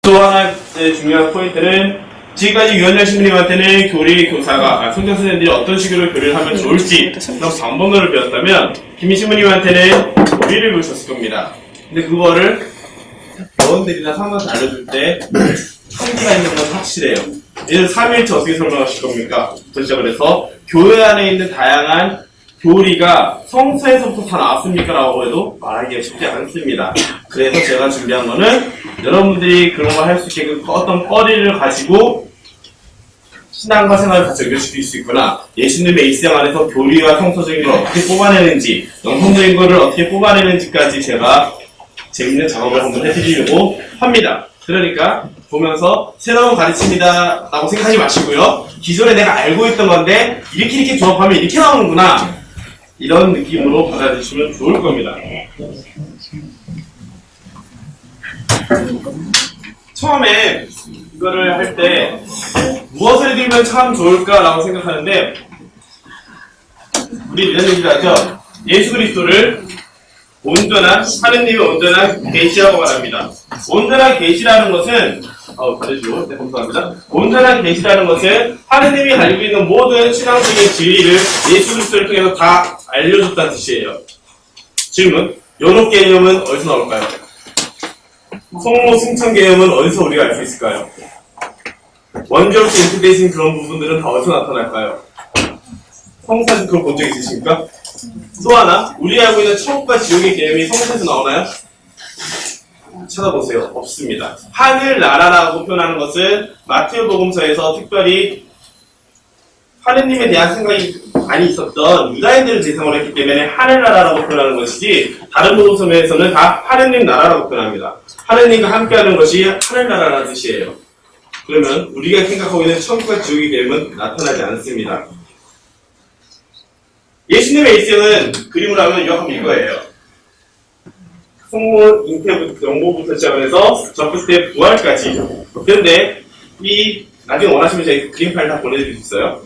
또 하나의 중요한 포인트는 지금까지 유언장 신부님한테는 교사가 성경 선생님들이 어떤 식으로 교리를 하면 좋을지 그런 방법론을 배웠다면 김희 신부님한테는 교리를 배우셨을 겁니다. 근데 그거를 회원들이나 사람한테 알려줄 때 한계가 있는 건 확실해요. 얘는 3일째 어떻게 설명하실 겁니까? 시작을 해서 교회 안에 있는 다양한 교리가 성서에서부터 다 나왔습니까? 라고 해도 말하기가 쉽지 않습니다. 그래서 제가 준비한 거는 여러분들이 그런 걸 할 수 있게 어떤 꺼리를 가지고 신앙과 생활을 같이 연결시킬 수 있구나. 예수님의 일생 안에서 교리와 성서적인 걸 어떻게 뽑아내는지, 영성적인 거를 어떻게 뽑아내는지까지 제가 재밌는 작업을 한번 해드리려고 합니다. 그러니까 보면서 새로운 가르침이다 라고 생각하지 마시고요. 기존에 내가 알고 있던 건데 이렇게 조합하면 이렇게 나오는구나. 이런 느낌으로 받아들이시면 좋을 겁니다. 처음에 이거를 할 때 무엇을 들면 참 좋을까라고 생각하는데 우리 이런 얘기를 하죠. 예수 그리스도를 온전한 하느님의 온전한 계시라고 말합니다. 온전한 계시라는 것은 가르치고 감사합니다. 온전한 계시라는 것은 하느님이 가지고 있는 모든 신앙적인 진리를 예수 그리스도를 통해서 다 알려줬다는 뜻이에요. 질문: 요로 개념은 어디서 나올까요? 성모 승천 개념은 어디서 우리가 알 수 있을까요? 원조로서 인식되신 그런 부분들은 다 어디서 나타날까요? 성사에서 그걸 본 적 있으십니까? 또 하나, 우리가 알고 있는 천국과 지옥의 개념이 성서에서 나오나요? 찾아보세요. 없습니다. 하늘나라라고 표현하는 것은 마태복음서에서 특별히 하느님에 대한 생각이 많이 있었던 유다인들을 대상으로 했기 때문에 하늘나라라고 표현하는 것이지 다른 복음서에서는 다 하느님 나라라고 표현합니다. 하느님과 함께하는 것이 하늘나라라는 뜻이에요. 그러면 우리가 생각하고 있는 천국과 지옥의 개념은 나타나지 않습니다. 예수님의 일생은 그림으로 하면 요약하면 이거예요. 성모 잉태부터 영보부터 시작해서 저 끝에 부활까지. 그런데 나중에 원하시면 저희 그림 파일 다 보내드릴 수 있어요.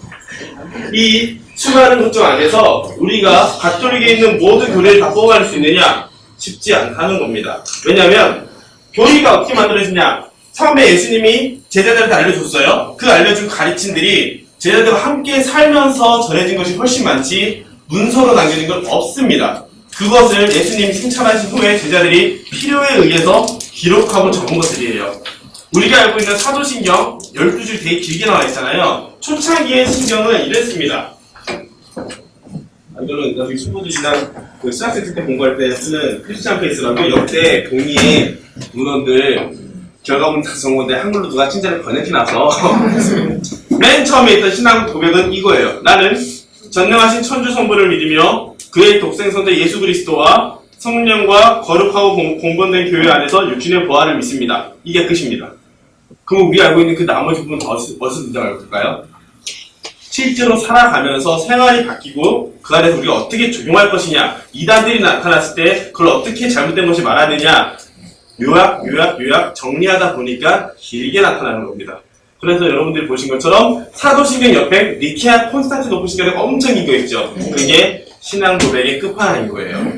이 수많은 것중 안에서 우리가 가톨릭에 있는 모든 교리를 다 뽑아낼 수 있느냐? 쉽지 않다는 겁니다. 왜냐하면 교리가 어떻게 만들어지냐? 처음에 예수님이 제자들한테 알려줬어요. 그 알려준 가르침들이 제자들과 함께 살면서 전해진 것이 훨씬 많지 문서로 남겨진 건 없습니다. 그것을 예수님이 승천하신 후에 제자들이 필요에 의해서 기록하고 적은 것들이에요. 우리가 알고 있는 사도신경 12줄 되게 길게 나와 있잖아요. 초창기의 신경은 이랬습니다. 이거는 나중에 친구들이랑 신학생 때 공부할 때 쓰는 크리스찬 페이스라고 역대 동의의 문헌들 결과문 다 적은 건데 한글로 누가 친절히 번역해놔서 맨 처음에 있던 신앙 고백은 이거예요. 나는 전능하신 천주 성부를 믿으며 그의 독생성자 예수 그리스도와 성령과 거룩하고 공건된 교회 안에서 육신의 부활을 믿습니다. 이게 끝입니다. 그럼 우리가 알고 있는 그 나머지 부분은 어디서 등장할까요? 실제로 살아가면서 생활이 바뀌고 그 안에서 우리가 어떻게 적용할 것이냐, 이단들이 나타났을 때 그걸 어떻게 잘못된 것이 말하느냐, 요약 정리하다 보니까 길게 나타나는 겁니다. 그래서 여러분들이 보신 것처럼 사도신경 옆에 니케아 콘스탄티노플 신경이 엄청 긴 거 있죠. 그게 신앙 고백의 끝판왕인 거예요.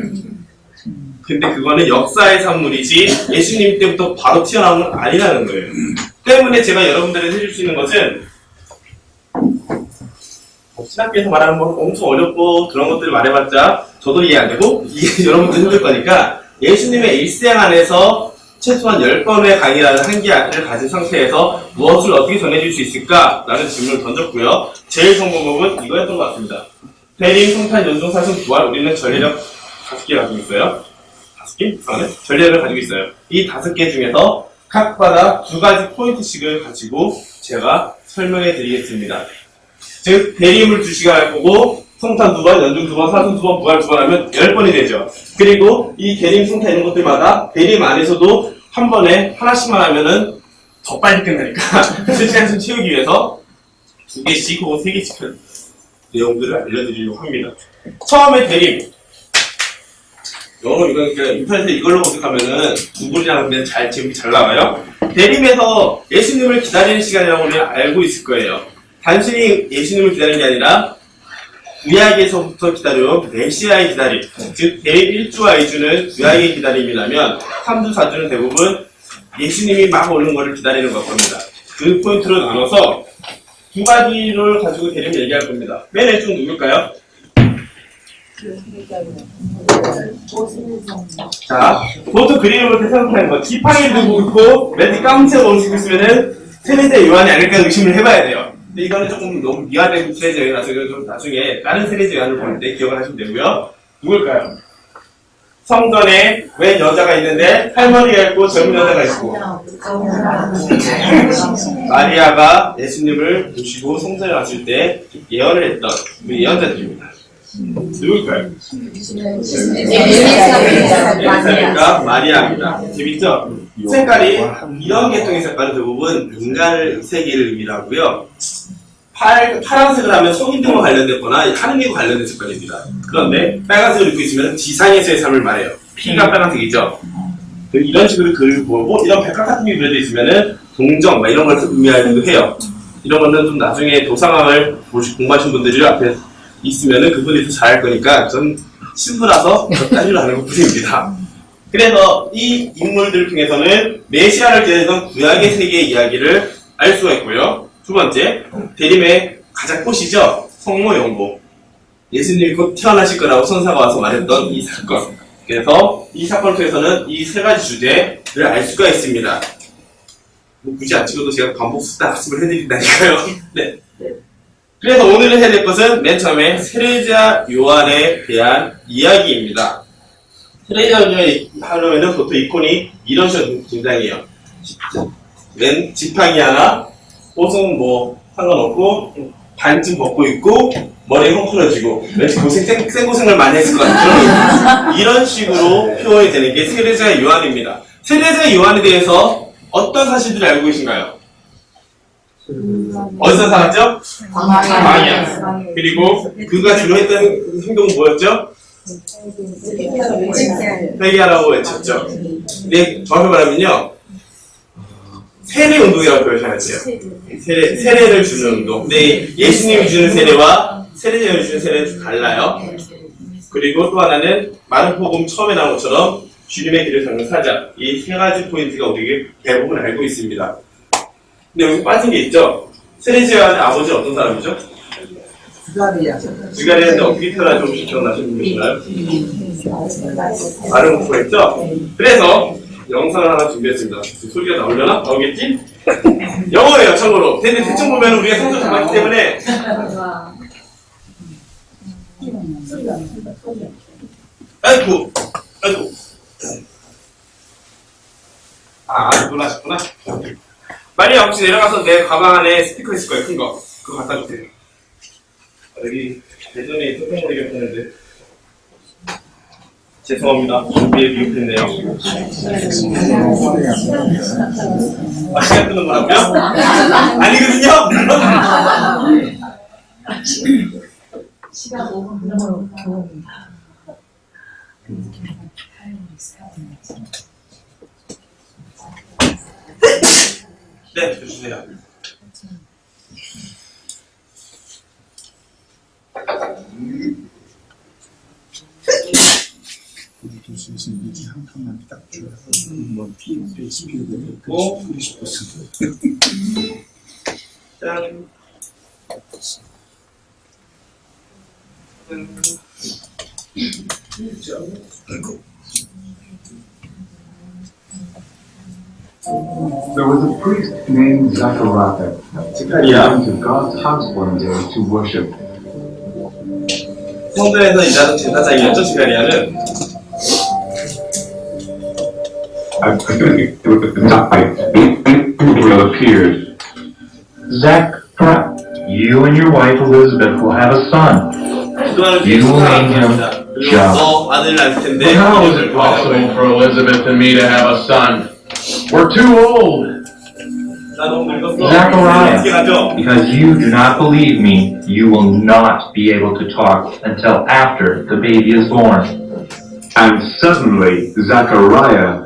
근데 그거는 역사의 산물이지 예수님 때부터 바로 튀어나온 건 아니라는 거예요. 때문에 제가 여러분들에게 해줄 수 있는 것은 신학교에서 말하는 건 엄청 어렵고 그런 것들을 말해봤자 저도 이해 안 되고 여러분도 힘들 거니까 예수님의 일생 안에서 최소한 10번의 강의라는 한계를 가진 상태에서 무엇을 어떻게 전해줄 수 있을까? 라는 질문을 던졌고요. 제일 성공법은 이거였던 것 같습니다. 대림, 성탄, 연중, 사순, 부활, 우리는 전례력 5개 가지고 있어요. 5개? 전례를 가지고 있어요. 이 5개 중에서 각마다 2가지 포인트씩을 가지고 제가 설명해 드리겠습니다. 즉, 대림을 2시간 할 거고, 성탄 2번, 연중 2번, 사순 2번, 부활 2번 하면 10번이 되죠. 그리고 이 대림, 성탄 이런 것들마다 대림 안에서도 한 번에 하나씩만 하면은 더 빨리 끝나니까 3시간 좀 채우기 위해서 2개씩 혹은 3개씩 내용들을 알려드리려고 합니다. 처음에 대림. 영어로 인터넷에 이걸로 검색하면은 구글이랑 하면 제목이 잘 나와요. 대림에서 예수님을 기다리는 시간이라고 우리는 알고 있을 거예요. 단순히 예수님을 기다리는 게 아니라 구약에서부터 기다려온 메시아의 기다림, 즉 대립 1주와 2주는 구약의 기다림이라면 3주, 4주는 대부분 예수님이 막 오는 거를 기다리는 걸 겁니다. 그 포인트로 나눠서 두 가지를 가지고 대립 얘기할 겁니다. 맨 왼쪽 누굴까요? 자, 보통 그림을 볼 때 생각하는 거. 지팡이를 들고 있고, 왠지 까만색 옷을 입고 있으면은 세례자 요한이 아닐까 의심을 해봐야 돼요. 근데 이거는 조금 너무 미화된 세례자 요한이라서 좀 나중에 다른 세례자 요한을 볼 때 기억을 하시면 되고요. 누굴까요? 성전에 웬 여자가 있는데 할머니가 있고 젊은 여자가 있고 마리아가 예수님을 모시고 성전에 왔을 때 예언을 했던 그 예언자들입니다. 누굴까요? 엘리사벳과 마리아입니다. 재밌죠? 색깔이 이런 계통의 색깔은 대부분 인간의 세계를 의미하고요. 파란색을 하면 성인들과 관련됐거나 하느님과 관련된 색깔입니다. 그런데 빨간색을 입고 있으면 지상에서의 삶을 말해요. 피가 빨간색이죠. 이런 식으로 글을 보고 이런 백각 같은 게 그려져 있으면은 동정 막 이런 걸 의미하기도 해요. 이런 거는 좀 나중에 도상학을 공부하신 분들이 앞에 있으면은 그분이 더 잘할 거니까 전 신부라서 딴일로 하는 것 뿐입니다. 그래서 이 인물들을 통해서는 메시아를 기다리던 구약의 세계의 이야기를 알 수가 있고요. 두 번째, 대림의 가장 꽃이죠. 성모 영고. 예수님이 곧 태어나실 거라고 천사가 와서 말했던 이 사건. 그래서 이 사건을 통해서는 이 세 가지 주제를 알 수가 있습니다. 뭐 굳이 안 찍어도 제가 반복수다 학습을 해드린다니까요. 네. 그래서 오늘 해야 될 것은 맨 처음에 세례자 요한에 대한 이야기입니다. 세례자 요한에 하려면 보통 이콘이 이런 식으로 등장해요. 맨 지팡이 하나, 옷은 뭐 상관없고 반쯤 벗고 있고 머리 헝클어지고 왠지 생고생을 많이 했을 것 같아요. 이런 식으로 표현이 되는 게 세례자 요한입니다. 세례자 요한에 대해서 어떤 사실들을 알고 계신가요? 어디서 살았죠? 광야. 그리고 그가 주로 했던 행동은 뭐였죠? 회개하라고 외쳤죠. 네, 정확히 말하면요. 세례 운동이라고 표현하면 돼요. 세례를 주는 운동. 근데 예수님이 주는 세례와 세례자가 주는 세례는 좀 달라요. 그리고 또 하나는 마른복음 처음에 나온 것처럼 주님의 길을 걷는 사자. 이 세 가지 포인트가 우리 대부분 알고 있습니다. 근데 여기 빠진 게 있죠? 세례자의 아버지 어떤 사람이죠? 주가리아인데 어떻게 태어나서 혹시 기억나시는 분 계시나요? 마른복음 했죠? 그래서 영상을 하나 준비했습니다. 소리가 나오려나? 나오겠지? 영어예요, 참고로. 근데 대충 보면 우리가 성경 잘 맞기 때문에. 아이고. 놀라셨구나. 마리아 혹시 내려가서 내 가방 안에 스피커 있을 거예요, 큰 거. 그거 갖다 주세요. 여기 예전에 소통머리가 있었는데. 죄송합니다. 준비에 미흡했네요. 시간 끄는 거라고요? 아니거든요? 시간 5분 그러면 교훈입니다. 네, 주세요. 교수에서 이렇게 한 칸만 딱 줘요. 뭐 페이스피드를 오. 그리고 싶었어. 짠. There was a priest named Zachariah. He went to God's house one day to worship. 성전에서 일하던 제사장이었죠, 지가리아는. Gabriel appeared. Zachariah, you and your wife Elizabeth will have a son. 그동안은 You will name him 그리고 John. 너 아들을 낳을 텐데. But how is it possible for Elizabeth and me to have a son? We're too old. 나 너무 늙었어. Zachariah, 어떻게 하죠? because you do not believe me, you will not be able to talk until after the baby is born. And suddenly Zachariah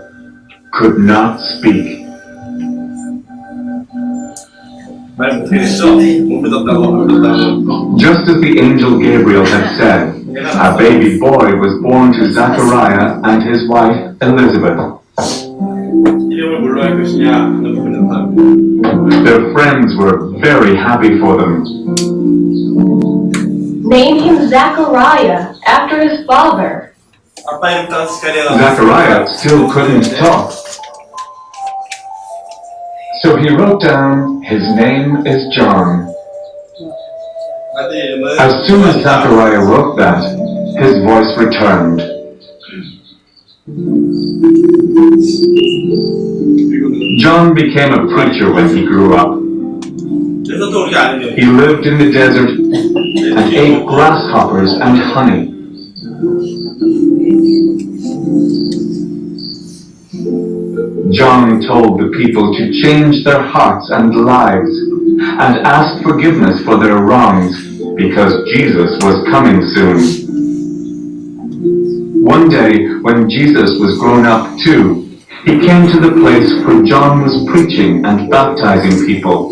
could not speak. 말 못해 됐죠? 못 믿었다고. Just as the angel Gabriel had said, a baby boy was born to Zachariah and his wife Elizabeth. 이름을 뭘로 할 것이냐 하는 부분을 나타납니다. Their friends were very happy for them. Name him Zachariah, after his father. 아빠 이름 따라 스카리아가 Zachariah still couldn't talk. So he wrote down, his name is John. 아들 이름은 As soon as Zachariah wrote that, his voice returned. John became a preacher when he grew up. 그래서 또 우리가 아는 He lived in the desert and ate grasshoppers and honey. John told the people to change their hearts and lives and ask forgiveness for their wrongs because Jesus was coming soon. One day, when Jesus was grown up too, he came to the place where John was preaching and baptizing people.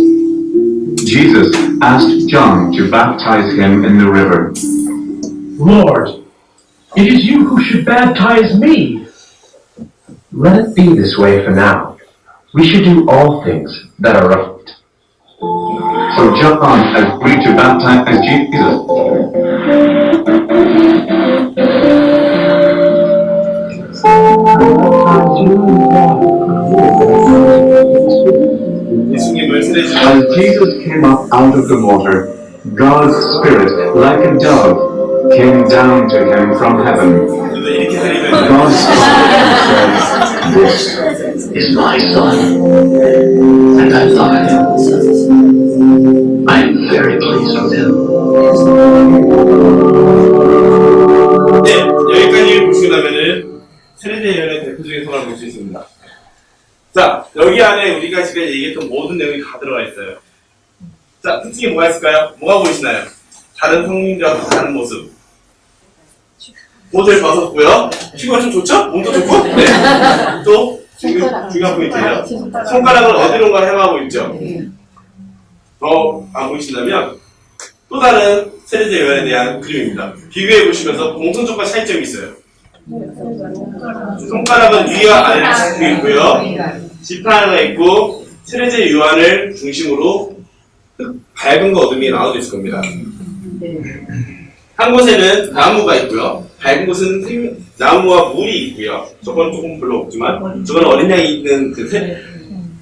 Jesus asked John to baptize him in the river. Lord, it is you who should baptize me. Let it be this way for now. We should do all things that are right. So John agreed to baptize Jesus. 예수님을 세례지 As Jesus came up out of the water, God's Spirit, like a dove, came down to him from heaven. 이렇게 세례를 God spoke and said, This is my son, and I love him. I am very pleased with him. 네, 여기까지 보시고 나면은 세례대 예언의 대표적인 성을 볼 수 있습니다. 자, 여기 안에 우리가 지금 얘기했던 모든 내용이 다 들어가 있어요. 자, 특징이 뭐가 있을까요? 뭐가 보이시나요? 다른 성민들하고 다른 모습. 옷을 벗었고요. 피부가 좀 좋죠? 몸도 좋고. 네. 또 중요한 포인트예요. 손가락을 어디론가 향하고 있죠. 더 안 보이신다면 또 다른 세례대 예언에 대한 그림입니다. 비교해 보시면서 공통점과 차이점이 있어요. 손가락은 위와 아래를 짚고 있고요. 지팡이가 있고 세례대 요한을 중심으로 밝은 거 어둠이 나눠져 있을 겁니다. 한 곳에는 나무가 있고요. 밝은 곳은 나무와 물이 있고요. 저건 조금 별로 없지만 저건 어린 양이 있는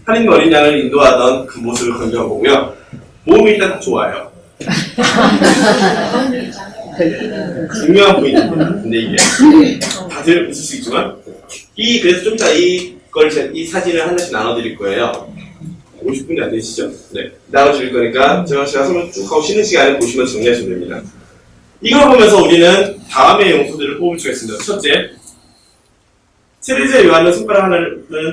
하나님 어린 양을 인도하던 그 모습을 건져한 거고요. 몸이 일단 좋아요. 중요한 포인트입니다. 근데 이게 다들 있을 수 있지만 그래서 좀 이따 이 사진을 하나씩 나눠드릴 거예요. 50분이 안 되시죠? 네. 나눠드릴 거니까 제가 설명 쭉 하고 쉬는 시간에 보시면 정리하시면 됩니다. 이걸 보면서 우리는 다음의 용수들을 뽑을 수가 있습니다. 첫째, 세례자 요한은 손가락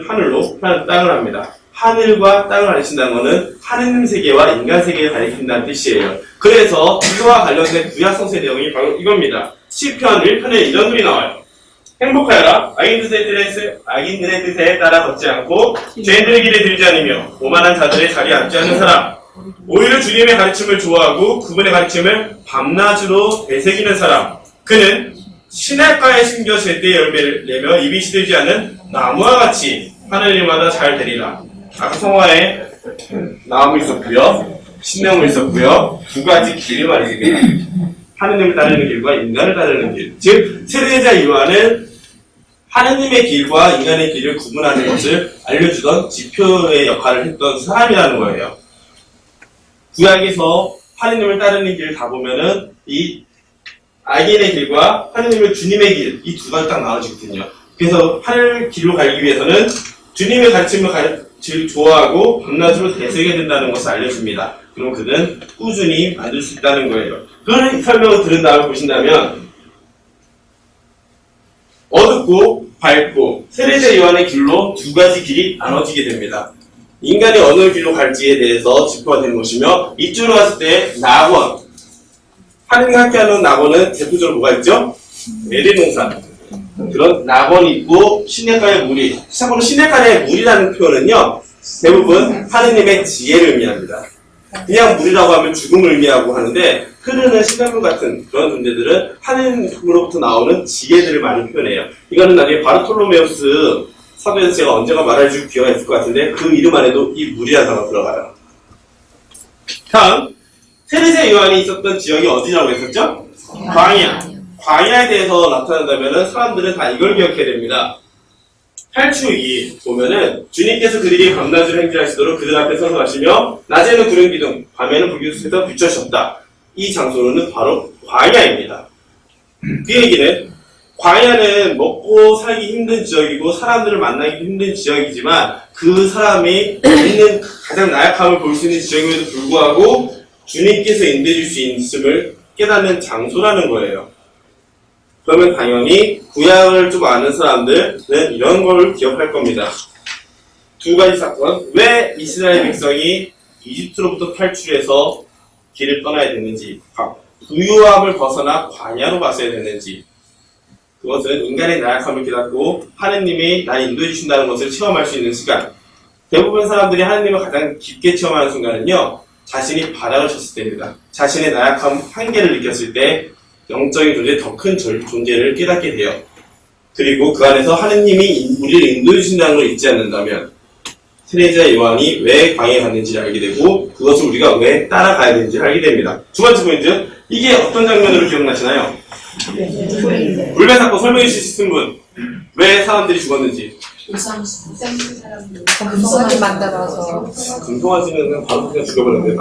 하늘로 땅을 합니다. 하늘과 땅을 가리킨다는 것은 하느님 세계와 인간 세계를 가리킨다는 뜻이에요. 그래서 이거와 관련된 구약 성서의 내용이 바로 이겁니다. 시편 1편에 이런 글이 나와요. 행복하여라. 악인들의 뜻에 따라 걷지 않고 죄인들의 길에 들지 않으며 오만한 자들의 자리에 앉지 않는 사람. 오히려 주님의 가르침을 좋아하고 그분의 가르침을 밤낮으로 되새기는 사람. 그는 시냇가에 심겨 제때 열매를 내며 입이 시들지 않는 나무와 같이 하늘일마다 잘 되리라. 아까 성화에 나무 있었고요. 신명무 있었고요. 두 가지 길이 말입니다. 하느님을 따르는 길과 인간을 따르는 길. 즉 세례자 요한은 하느님의 길과 인간의 길을 구분하는 것을 알려주던 지표의 역할을 했던 사람이라는 거예요. 구약에서 하느님을 따르는 길을 다 보면은 이 악인의 길과 하느님의 주님의 길, 이 두 가지 딱 나눠지거든요. 그래서 하늘 길로 가기 위해서는 주님의 가르침을 좋아하고 밤낮으로 되새겨야 된다는 것을 알려줍니다. 그럼 그는 꾸준히 만들 수 있다는 거예요. 그런 설명을 들은 다음에 보신다면 어둡고 밝고 세례자 요한의 길로 두 가지 길이 나눠지게 됩니다. 인간이 어느 길로 갈지에 대해서 짚어야 되는 것이며 이쪽으로 갔을 때 낙원, 하느님과 함께하는 낙원은 대표적으로 뭐가 있죠? 에덴동산. 그런 낙원이 있고 시냇가의 물이, 참고로 시냇가의 물이라는 표현은요 대부분 하느님의 지혜를 의미합니다. 그냥 물이라고 하면 죽음을 의미하고 하는데 흐르는 시냇물 같은 그런 존재들은 하느님으로부터 나오는 지혜들을 많이 표현해요. 이거는 나중에 바르톨로메우스 사도에서 제가 언젠가 말해줄 기회가 있을 것 같은데 그 이름 안에도 이 물이라는 단어가 들어가요. 다음, 세례자 요한이 있었던 지역이 어디라고 했었죠? 광야. 광야에 대해서 나타난다면 사람들은 다 이걸 기억해야 됩니다. 8주 2일 보면은 주님께서 그들이 밤낮으로 행진하시도록 그들 앞에 서서 가시며 낮에는 구름 기둥, 밤에는 불기둥에서 비춰주셨다. 이 장소는 바로 광야입니다. 그 얘기는 광야는 먹고 살기 힘든 지역이고 사람들을 만나기 힘든 지역이지만 그 사람이 있는 가장 나약함을 볼 수 있는 지역임에도 불구하고 주님께서 인도해 줄 수 있음을 깨닫는 장소라는 거예요. 그러면 당연히 구약을 좀 아는 사람들은 이런 걸 기억할 겁니다. 두 가지 사건, 왜 이스라엘 백성이 이집트로부터 탈출해서 길을 떠나야 되는지, 부유함을 벗어나 광야로 갔어야 되는지, 그것은 인간의 나약함을 깨닫고 하느님이 날 인도해 주신다는 것을 체험할 수 있는 시간. 대부분 사람들이 하느님을 가장 깊게 체험하는 순간은요, 자신이 바닥을 쳤을 때입니다. 자신의 나약함, 한계를 느꼈을 때 영적인 존재, 더 큰 존재를 깨닫게 돼요. 그리고 그 안에서 하느님이 우리를 인도해 주신다는 걸 잊지 않는다면 세례자 요한이 왜 광야에 갔는지를 알게 되고 그것을 우리가 왜 따라가야 되는지를 알게 됩니다. 두 번째 포인트, 이게 어떤 장면으로 기억나시나요? 불매 사건 설명해 주실 수 있는 분, 왜 사람들이 죽었는지. 금손을 만들어서 금송아지는 그냥 바로 그냥 죽여버렸는데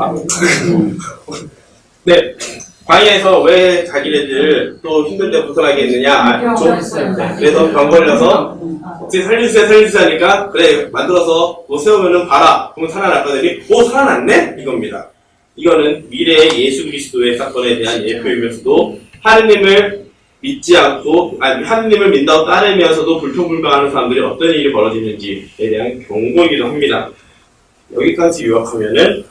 네, 광야에서 왜 자기네들 또 힘든데 벗어나게 했느냐. 그래서 병 걸려서 어떻게 살려주세요 하니까 그래 만들어서 뭐 세우면은 봐라 그러면 살아났더니 살아났네? 이겁니다. 이거는 미래의 예수 그리스도의 사건에 대한 예표이면서도 하느님을 믿지 않고, 하느님을 믿다고 따르면서도 불평불명하는 사람들이 어떤 일이 벌어지는지에 대한 경고이기도 합니다. 여기까지 요약하면은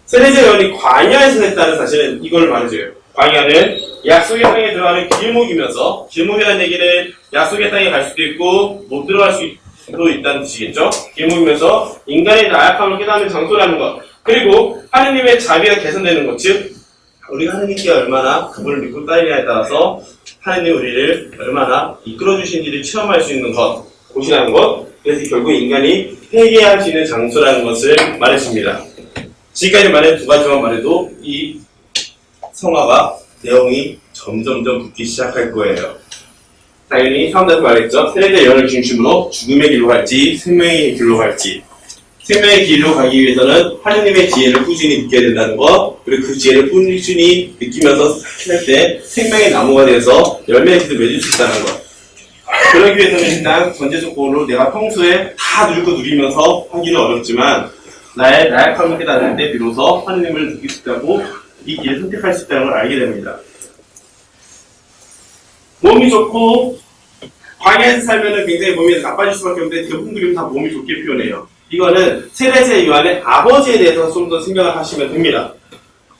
세례자 요한이 광야에서 했다는 사실은 이걸 말해줘요. 광야는 약속의 땅에 들어가는 길목이면서, 길목이라는 얘기는 약속의 땅에 갈 수도 있고 못 들어갈 수도 있다는 뜻이겠죠. 길목이면서 인간의 나약함을 깨닫는 장소라는 것, 그리고 하느님의 자비가 개선되는 것, 즉 우리가 하느님께 얼마나 그분을 믿고 따르냐에 따라서 하느님 우리를 얼마나 이끌어주신지를 체험할 수 있는 곳이라는 것, 그래서 결국 인간이 회개할 수 있는 장소라는 것을 말해줍니다. 지금까지 말한 두 가지만 말해도 이 성화가 내용이 점점점 붙기 시작할 거예요. 당연히 사람들한테 말했죠. 세례자 요한을 중심으로 죽음의 길로 갈지 생명의 길로 갈지, 생명의 길로 가기 위해서는 하느님의 지혜를 꾸준히 느껴야 된다는 것, 그리고 그 지혜를 꾸준히 느끼면서 할 때 생명의 나무가 돼서 열매의 빛을 맺을 수 있다는 것. 그러기 위해서는 일단 전제조건으로 내가 평소에 다 누릴 거 누리면서 하기는 어렵지만 나의 나약함을 깨닫는 때 비로소 하느님을 느낄 수 있다고 이 길을 선택할 수 있다는 걸 알게 됩니다. 몸이 좋고 광야에서 살면은 굉장히 몸이 나빠질 수밖에 없는데 대부분 그림은 다 몸이 좋게 표현해요. 이거는 세례자 요한의 아버지에 대해서 좀 더 생각을 하시면 됩니다.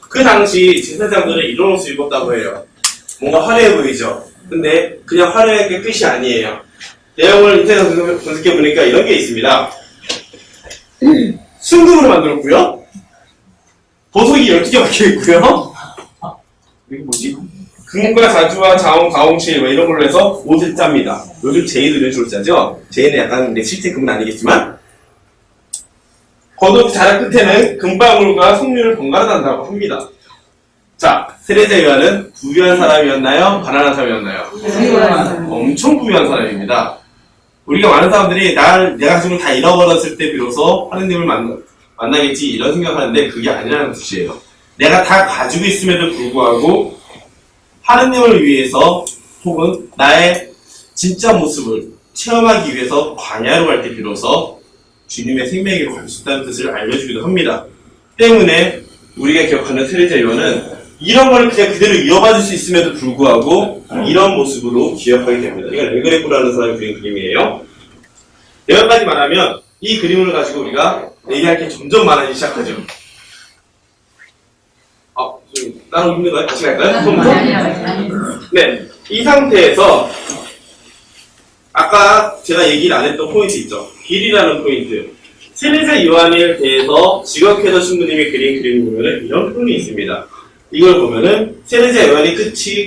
그 당시 제사장들은 이런 옷을 입었다고 해요. 뭔가 화려해 보이죠? 근데 그냥 화려한 게 끝이 아니에요. 내용을 인터넷에서 검색해보니까 이런 게 있습니다. 순금으로 만들었고요. 보석이 12개 박혀있고요. 이게 뭐지? 금과 자주와 자원, 가홍실 이런 걸로 해서 옷을 짭니다. 요즘 제이도 이런 식으로 짜죠? 제이는 약간 근데 실제 금은 아니겠지만 겉옷 자락 끝에는 금방울과 석류를 번갈아 단다고 합니다. 자, 세례자 요한은 부유한 사람이었나요? 가난한 사람이었나요? 엄청 부유한 사람입니다. 우리가 많은 사람들이 내가 가진 걸 다 잃어버렸을 때 비로소 하느님을 만나겠지 이런 생각하는데 그게 아니라는 뜻이에요. 내가 다 가지고 있음에도 불구하고 하느님을 위해서 혹은 나의 진짜 모습을 체험하기 위해서 광야로 갈 때 비로소 주님의 생명에게 갈 수 있다는 뜻을 알려주기도 합니다. 때문에 우리가 기억하는 세례자 요한은 이런 걸 그냥 그대로 이어받을 수 있음에도 불구하고 이런 모습으로 기억하게 됩니다. 이건 엘그레코라는 사람이 그린 그림이에요. 여기까지 말하면 이 그림을 가지고 우리가 얘기할 게 점점 많아지기 시작하죠. 좀 따로 힘든가요? 다시 갈까요? 네, 이 상태에서 아까 제가 얘기를 안 했던 포인트 있죠. 길이라는 포인트. 세례자 요한에 대해서 지각해서 신부님이 그린 그림을 보면은 이런 표현이 있습니다. 이걸 보면은 세례자 요한이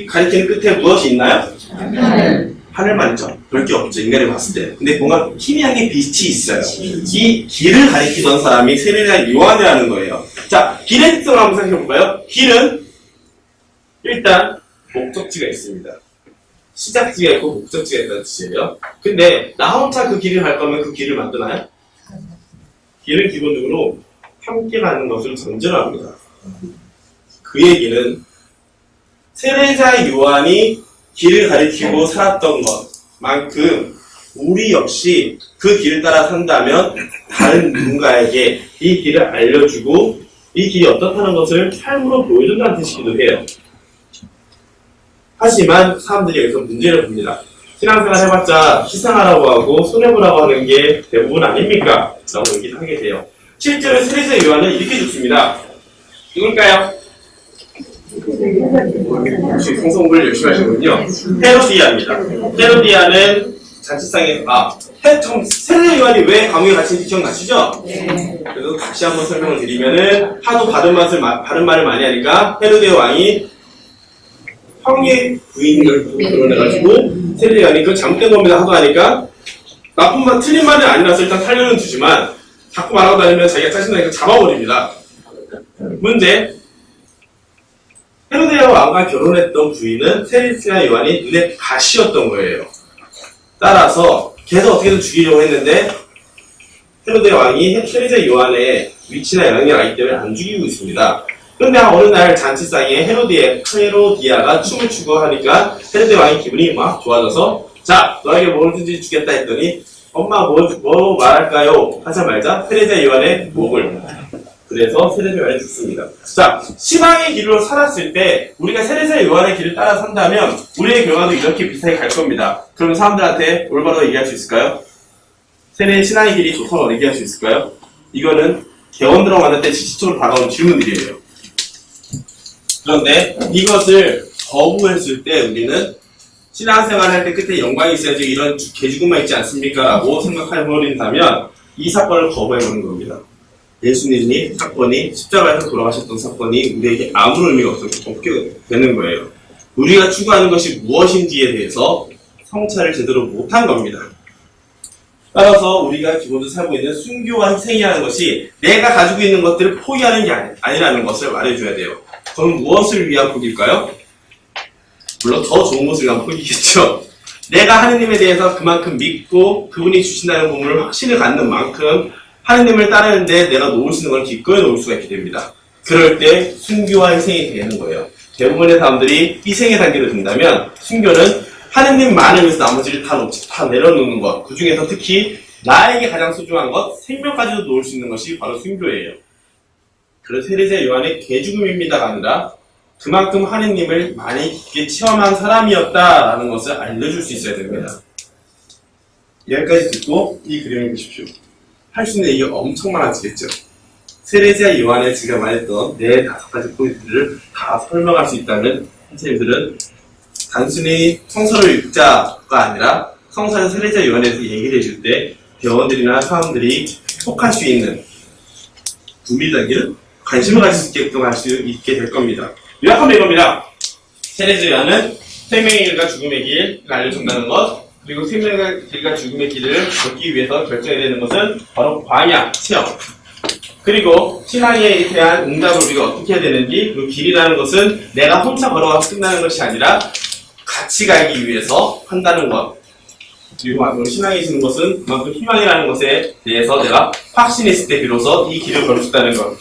가리키는 끝에 무엇이 있나요? 하늘만 있죠. 별 게 없죠. 인간이 봤을 때. 근데 뭔가 희미하게 빛이 있어요. 이 길을 가리키던 사람이 세례자 요한이라는 거예요. 자, 길의 특성을 한번 생각해볼까요? 길은 일단 목적지가 있습니다. 시작지가 있고 목적지가 있다는 뜻이에요. 근데 나 혼자 그 길을 갈 거면 그 길을 만드나요? 길은 기본적으로 함께 가는 것을 전제로 합니다. 그 얘기는 세례자 요한이 길을 가리키고 살았던 것만큼 우리 역시 그 길을 따라 산다면 다른 누군가에게 이 길을 알려주고 이 길이 어떻다는 것을 삶으로 보여준다는 뜻이기도 해요. 하지만 사람들이 여기서 문제를 봅니다. 신앙생활 해봤자 희생하라고 하고 손해보라고 하는 게 대부분 아닙니까? 라고 얘기를 하게 돼요. 실제로 세례자 요한은 이렇게 죽습니다. 누굴까요? 역시 성성을 열심히 하시는군요. 헤로디아입니다. 헤로디아는 잔치상에서 세례자 요한이 왜 감옥에 갇힌지 기억나시죠? 그래서 다시 한번 설명을 드리면은 하도 바른 말을 많이 하니까 헤로데 왕이 형의 부인을 결혼해가지고 세례자 요한이 그건 잘못된 겁니다 하도 하니까 나쁜 말 틀린 말은 아니라서 일단 살려는 주지만 자꾸 말하고 다니면 자기가 짜증나니까 잡아버립니다. 문제 헤로데 왕과 결혼했던 부인은 세례자 요한이 눈에 가시였던 거예요. 따라서 계속 어떻게든 죽이려고 했는데 헤로데 왕이 세례자 요한의 위치나 영향력이 아기 때문에 안 죽이고 있습니다. 그런데 어느 날 잔치상에 헤로디아가 춤을 추고 하니까 헤로데 왕의 기분이 막 좋아져서 자, 너에게 뭐든지 주겠다 했더니 엄마 뭐 말할까요? 하자마자 세례자 요한의 목을 그래서 세례자 요한이 죽습니다. 자, 신앙의 길로 살았을 때 우리가 세례자 요한의 길을 따라 산다면 우리의 결과도 이렇게 비슷하게 갈 겁니다. 그러면 사람들한테 올바로 얘기할 수 있을까요? 신앙의 길이 좋다고 얘기할 수 있을까요? 이거는 개원들하고 만날 때 지식적으로 다가오는 질문들이에요. 그런데 이것을 거부했을 때 우리는 신앙생활 할 때 끝에 영광이 있어야지 이런 개죽음만 있지 않습니까? 라고 생각해버린다면 이 사건을 거부해버리는 겁니다. 예수님이 사건이 십자가에서 돌아가셨던 사건이 우리에게 아무런 의미가 없게 되는 거예요. 우리가 추구하는 것이 무엇인지에 대해서 성찰을 제대로 못한 겁니다. 따라서 우리가 기본적으로 살고 있는 순교와 희생이라는 것이 내가 가지고 있는 것들을 포기하는 게 아니라는 것을 말해줘야 돼요. 그럼 무엇을 위한 포기일까요? 물론 더 좋은 것을 위한 포기겠죠. 내가 하느님에 대해서 그만큼 믿고 그분이 주신다는 보물을 확신을 갖는 만큼 하느님을 따르는데 내가 놓을 수 있는 걸 기꺼이 놓을 수가 있게 됩니다. 그럴 때 순교와 희생이 되는 거예요. 대부분의 사람들이 희생의 단계로 든다면 순교는 하느님만을 위해서 나머지를 다 내려놓는 것, 그 중에서 특히 나에게 가장 소중한 것, 생명까지도 놓을 수 있는 것이 바로 순교예요. 그래서 세례자 요한의 개죽음입니다가 아니라 그만큼 하느님을 많이 깊게 체험한 사람이었다라는 것을 알려줄 수 있어야 됩니다. 여기까지 듣고 이 그림을 보십시오. 할 수 있는 얘기가 엄청 많아지겠죠. 세례자 요한의 지금 말했던 4-5가지 포인트를 다 설명할 수 있다는 선생님들은 단순히 성서를 읽자가 아니라 성서의 세례자 요한에 대해서 얘기를 해줄 때 대원들이나 사람들이 속할 수 있는 구미단계를 관심을 가질 수 있게끔 할 수 있게 될 겁니다. 요약하면 이겁니다. 세례자 요한은 생명의 길과 죽음의 길을 알려준다는 것, 그리고 생명의 길과 죽음의 길을 걷기 위해서 결정해야 되는 것은 바로 광야, 체험. 그리고 신앙에 대한 응답을 우리가 어떻게 해야 되는지, 그 길이라는 것은 내가 혼자 걸어가서 끝나는 것이 아니라 같이 가기 위해서 한다는 것. 그리고 마지막으로 신앙이 있는 것은 그만큼 희망이라는 것에 대해서 내가 확신이 있을 때 비로소 이 길을 걸을 수 있다는 것.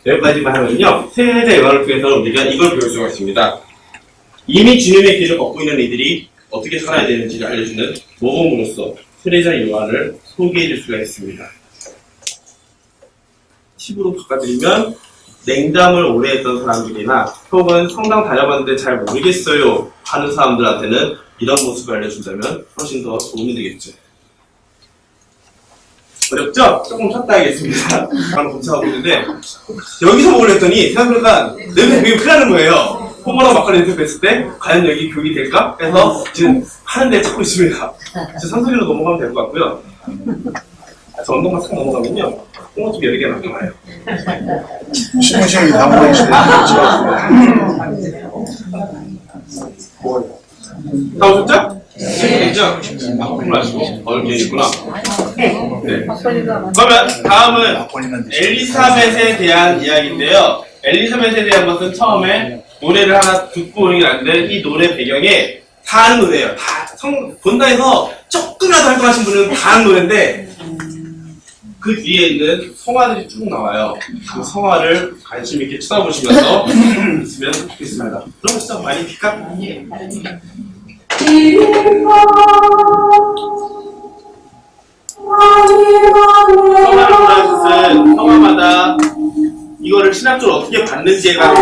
여기까지만 하면요, 세례자 요한을 통해서 우리가 이걸 배울 수가 있습니다. 이미 주님의 길을 걷고 있는 이들이 어떻게 살아야 되는지를 알려주는 모범으로서 세례자 요한을 소개해 줄 수가 있습니다. 팁으로 바꿔드리면 냉담을 오래 했던 사람들이나 혹은 성당 다녀봤는데 잘 모르겠어요 하는 사람들한테는 이런 모습을 알려준다면 훨씬 더 도움이 되겠죠. 어렵죠? 조금 쉬었다 하겠습니다. 바로 검사하고 있는데 여기서 먹으려 했더니 생각해보니까 내가 되게 큰일 나는 거예요. 호모랑 막걸리 인터뷰했을 때 과연 여기 교육이 될까? 해서 지금 하는데 찾고 있습니다. 지금 산소리로 넘어가면 될 것 같고요. 저 언덕만 싹 넘어가면요 홍어 좀 여러 개 나와요. 시무시무 담고 다 오셨죠? 됐죠? 그냥 바꾸지 마시고 어렵게 있구나. 네. 그러면 다음은 엘리사벳에 대한 이야기인데요. 엘리사벳에 대한 것은 처음에 노래를 하나 듣고 오는 게 아닌데 이 노래 배경에 다 아는 노래예요. 다 본다에서 조금이라도 활동하신 분은 다 아는 노래인데 그 뒤에 있는 성화들이 쭉 나와요. 그 성화를 관심 있게 쳐다보시면서 있으면 좋겠습니다. 그럼 진짜 많이 빛깔. 성화를 보라는 뜻은 성화마다 이거를 신학적으로 어떻게 받는지가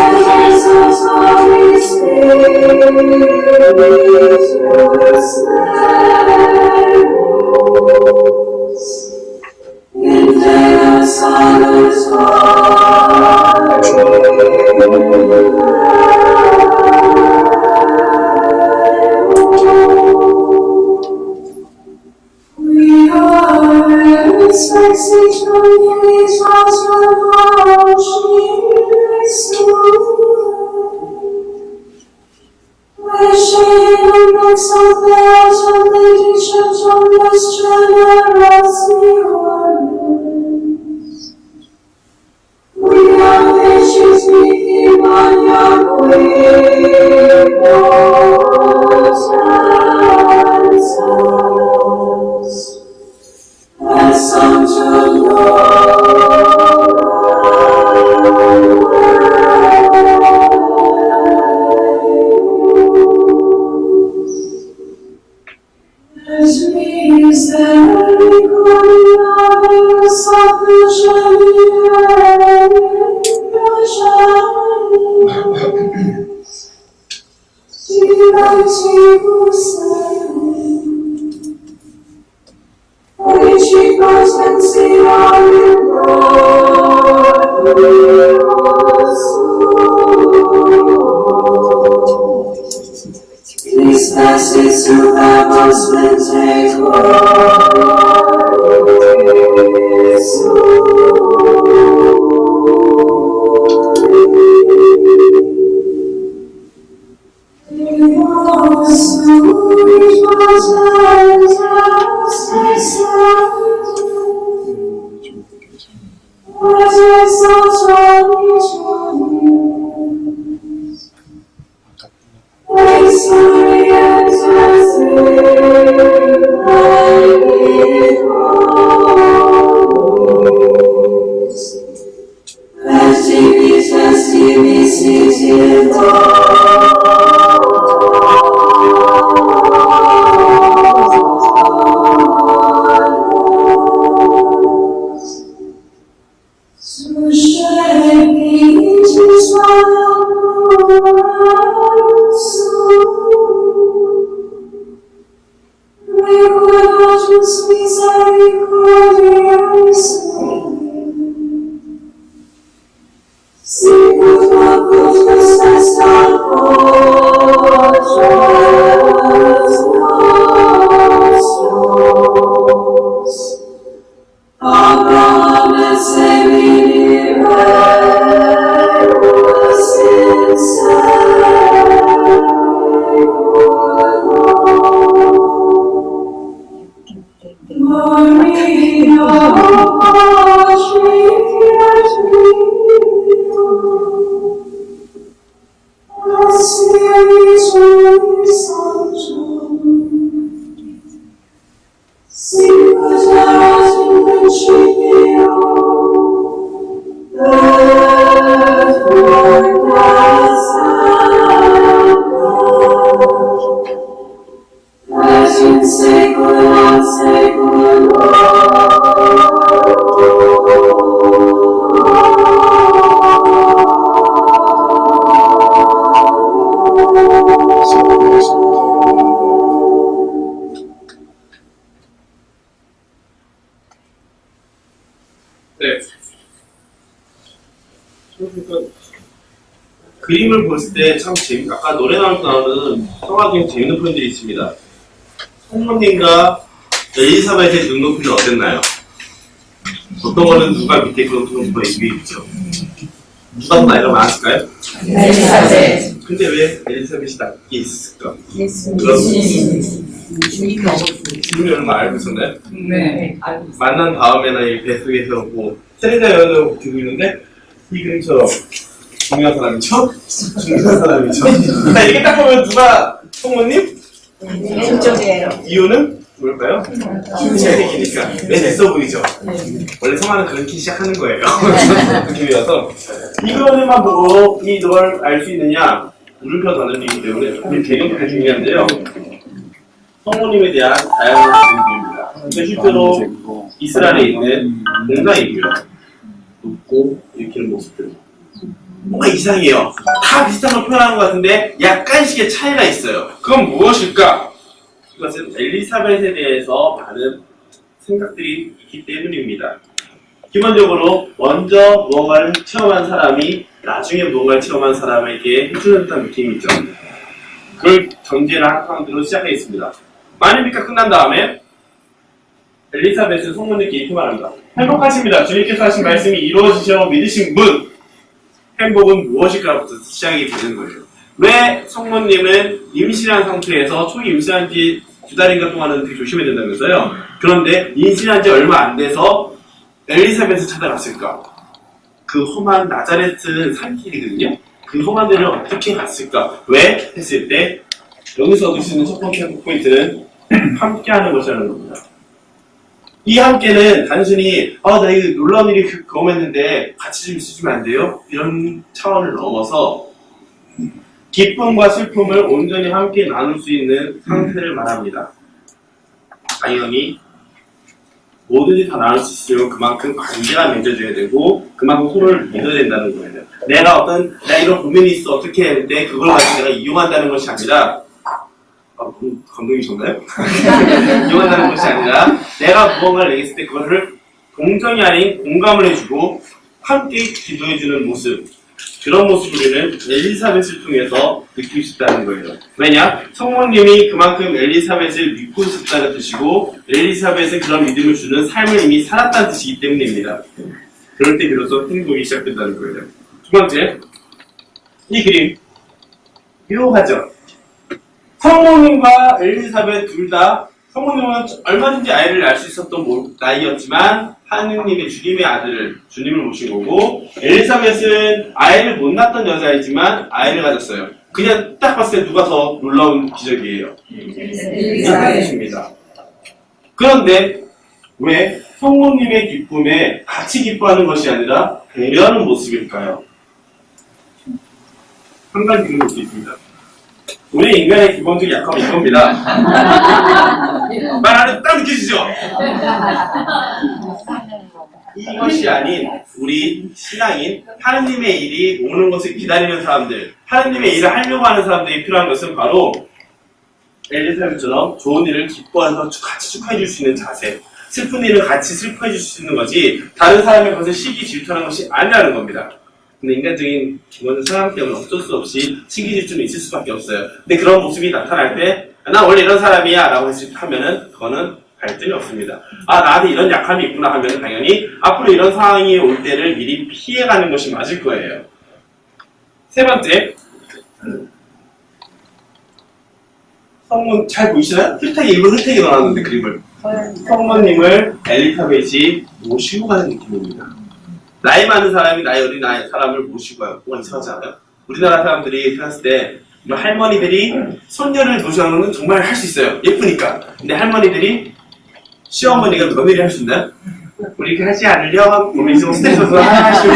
그림을 봤을 때 참 재밌, 아까 노래 나오는 성화 중에 재밌는 표현들이 있습니다. 성모님과 엘리사벳의 눈높이는 어땠나요? 어떤 거는 누가 밑에 있고 어떤 건 누가 위에 있죠? 누가 더 나이가 많았을까요? 엘리사벳. 근데 왜 엘리사벳이 낮게 있을까? 예수님. 지금이 얼마 알고 있었나요? 네. 만난 다음에나 이 뱃속에서 뭐 테레자 연을 보고 있는데 이 그림처럼 중요한 사람이죠? 중요한 사람이죠? 자, 이게 딱 보면 누가 성모님? 왼쪽이에요. 이유는 뭘까요? 흰색이니까 맨 있어 보이죠? 원래 성화는 그렇게 시작하는 거예요. 느낌이라서 이 그림만 보고 이걸 알 수 있느냐? 물음표 단어이기 때문에 이 배경도 중요한데요. 성모님에 대한 다양한 질문입니다. 근데 실제로 이스라엘에 있는 공장이고요. 높고 일으키는 모습들. 뭔가 이상해요. 다 비슷한 걸 표현하는 것 같은데 약간씩의 차이가 있어요. 그건 무엇일까? 그것은 엘리사벳에 대해서 많은 생각들이 있기 때문입니다. 기본적으로 먼저 무언가를 체험한 사람이 나중에 무언가를 체험한 사람에게 해주는 듯한 느낌이 있죠. 그걸 전제를 한 카운트로 시작하겠습니다. 만일니까 끝난 다음에 엘리사벳은 성모님께 이렇게 말합니다. 행복하십니다. 주님께서 하신 말씀이 이루어지셔 믿으신 분. 행복은 무엇일까부터 시작이 되는 거예요. 왜 성모님은 임신한 상태에서 초기 임신한 지 2달인가 동안은 되게 조심해야 된다면서요. 그런데 임신한 지 얼마 안 돼서 엘리사벳을 찾아갔을까? 그 험한 나자렛은 산길이거든요. 그 험한 데를 어떻게 갔을까? 왜? 했을 때 여기서 얻을 수 있는 첫 번째 포인트는 함께하는 것이라는 겁니다. 이 함께는 단순히 나 이거 놀라운 일이 경험했는데 같이 좀 있어주면 안 돼요? 이런 차원을 넘어서 기쁨과 슬픔을 온전히 함께 나눌 수 있는 상태를 말합니다. 당연히 뭐든지 다 나눌 수 있으려면 그만큼 관계가 맺어져야 되고 그만큼 서로를 믿어야 된다는 거예요. 내가 이런 고민이 있어 어떻게 해야 되는데 그걸 가지고 내가 이용한다는 것이 아니라 감동이셨나요? 이용한다는 것이 아니라 내가 무언가를 얘기했을 때 그거를 동정이 아닌 공감을 해주고 함께 기도해주는 모습, 그런 모습을 우리는 엘리사벳을 통해서 느낄 수 있다는 거예요. 왜냐? 성모님이 그만큼 엘리사벳을 믿고 싶다는 뜻이고 엘리사벳은 그런 믿음을 주는 삶을 이미 살았다는 뜻이기 때문입니다. 그럴 때 비로소 행복이 시작된다는 거예요. 두 번째, 이 그림 묘하죠? 성모님과 엘리사벳 둘 다 성모님은 얼마든지 아이를 낳을 수 있었던 나이였지만 하느님의 주님의 아들을 주님을 모신 거고 엘리사벳은 아이를 못 낳았던 여자이지만 아이를 가졌어요. 그냥 딱 봤을 때 누가 더 놀라운 기적이에요? 엘리사벳입니다. 그런데 왜 성모님의 기쁨에 같이 기뻐하는 것이 아니라 배려하는 모습일까요? 한 가지 그런 것도 있습니다. 우리 인간의 기본적인 약함은 이겁니다. 말하는 딱 느끼시죠? 이것이 아닌 우리 신앙인 하느님의 일이 오는 것을 기다리는 사람들, 하느님의 일을 하려고 하는 사람들이 필요한 것은 바로 엘리사벳처럼 좋은 일을 기뻐해서 같이 축하해 줄 수 있는 자세, 슬픈 일을 같이 슬퍼해 줄 수 있는 거지 다른 사람의 것을 시기 질투하는 것이 아니라는 겁니다. 근데 인간적인 기본적인 상황 때문에 어쩔 수 없이 시기 질투는 있을 수밖에 없어요. 근데 그런 모습이 나타날 때 나 원래 이런 사람이야 라고 하면은 그거는 갈등이 없습니다. 나한테 이런 약함이 있구나 하면 당연히 앞으로 이런 상황이 올 때를 미리 피해가는 것이 맞을 거예요. 세 번째, 성문 잘 보이시나요? 일부러 흩태게 넣어놨는데 그림을. 성모님을 엘리사벳이 모시고 가는 느낌입니다. 나이 많은 사람이 나이 어린 사람을 모시고 가요. 뭔가 이상하지 않아요? 우리나라 사람들이 생각했을 때 할머니들이 손녀를 모시는 건 정말 할 수 있어요. 예쁘니까. 근데 할머니들이 시어머니가 며느리 할 수 있나요? 우리 이렇게 하지 않으려 우리 지금 스테이션에서 하시고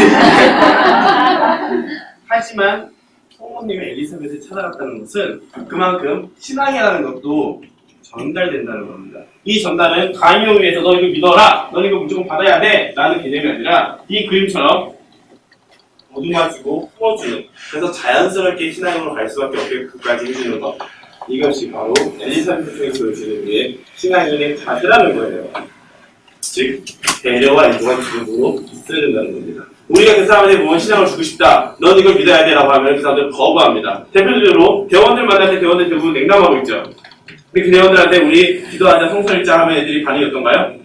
하지만 성모님의 엘리사벳을 찾아갔다는 것은 그만큼 신앙이라는 것도 전달된다는 겁니다. 이 전달은 강요에 의해서 너 이거 믿어라, 너 이거 무조건 받아야 돼 라는 개념이 아니라 이 그림처럼 보듬어주고 품어주는, 그래서 자연스럽게 신앙으로 갈 수밖에 없게 그까지 해주는 것, 이것이 바로 엘리사벳을 통해 보여주는 우리의 신앙인의 자세라는 거예요. 즉 배려와 인도가 기본으로 있어야 된다는 겁니다. 우리가 그 사람한테 무언 신앙을 주고 싶다, 넌 이걸 믿어야 돼 라고 하면 그 사람들은 거부합니다. 대표적으로 대원들 만날 때 대원들 대부분 냉담하고 있죠. 근데 그 대원들한테 우리 기도하자, 성서 읽자 하면 애들이 반응이 어떤가요?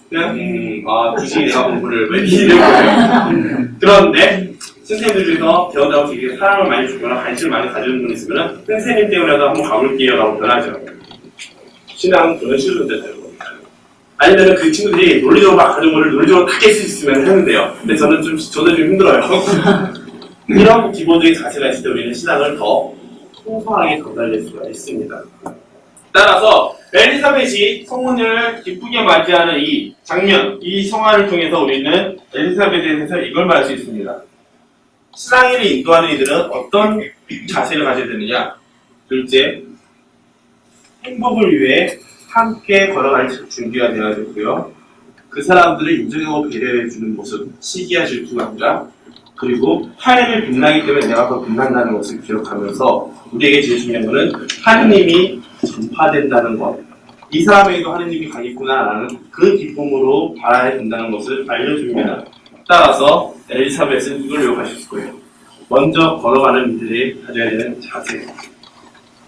그냥 굳이 내가 공부를 왜 이러는 거예요. 그런데 선생님들 중에서 대원들하고 되게 사랑을 많이 주거나 관심을 많이 가지는 분이 있으면 선생님 때문에라도 한번 가볼게요 라고 변하죠. 신앙 또는 실존자 되는 겁니다. 아니면은 그 친구들이 논리적으로 막 가는 거를 논리적으로 다 깰 수 있으면 하는데요. 근데 저도 좀 힘들어요. 이런 기본적인 자세가 있을 때 우리는 신앙을 더 풍성하게 전달될 수가 있습니다. 따라서 엘리사벳이 성혼을 기쁘게 맞이하는 이 장면, 이 성화를 통해서 우리는 엘리사벳에 대해서 이걸 말할 수 있습니다. 신앙인을 인도하는 이들은 어떤 자세를 가져야 되느냐? 둘째, 행복을 위해 함께 걸어갈 준비가 되어야 되고요. 그 사람들을 인정하고 배려해주는 모습, 시기와 질투가 아니라, 그리고 하나님을 빛나기 때문에 내가 더 빛난다는 것을 기억하면서 우리에게 제일 중요한 것은 하느님이 전파된다는 것. 이 사람에게도 하느님이 가겠구나라는 그 기쁨으로 바라야 된다는 것을 알려줍니다. 따라서 엘리사벳은 이걸 요구하실 거예요. 먼저 걸어가는 이들이 가져야 되는 자세.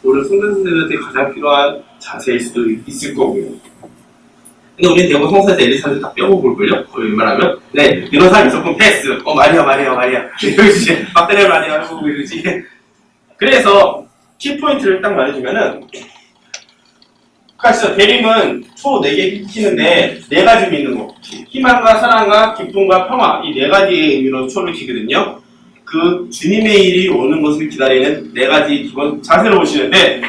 오늘 성전세대한테 가장 필요한 자세일 수도 있을 거고요. 근데 우리는 대부분 성사에서 엘리사벳을 다 빼고 볼걸요? 거의 웬만하면? 네, 이런 사람 있었고 패스. 마리아. 이러지. 막대를 마리아 하고 이러지. 그래서 키포인트를 딱 말해주면은, 그러니까 대림은 초 4개 키는데 4가지 믿는 거. 희망과 사랑과 기쁨과 평화. 이 4가지의 의미로 초를 키거든요. 그 주님의 일이 오는 것을 기다리는 4가지 기본 자세로 보시는데,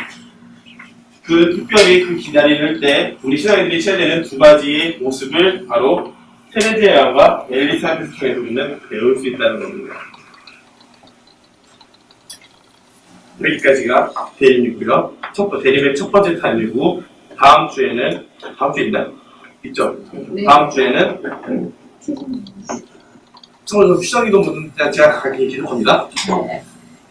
그 특별히 그 기다리는 때 우리 신앙인들이 취해야 되는 2가지의 모습을 바로 테레지아 양과 엘리사벳을 통해서 우리는 배울 수 있다는 겁니다. 여기까지가 대림이고요. 대림의 첫 번째 단위고, 다음 주에 있나요? 있죠? 네. 다음 주에는 수정이도 모든 제가 가게 계속합니다.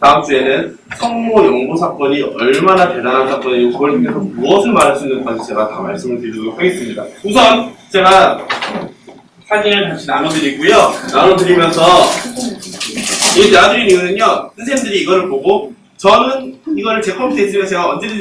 다음 주에는 성모 영모 사건이 얼마나 대단한 사건이고 그걸 통해서 무엇을 말할 수 있는 건지 제가 다 말씀을 드리도록 하겠습니다. 우선 제가 사진을 다시 나눠드리면서 이 나눠드린 이유는요, 선생님들이 이거를 보고 저는 이거를 제 컴퓨터에 있으면 제가 언제든지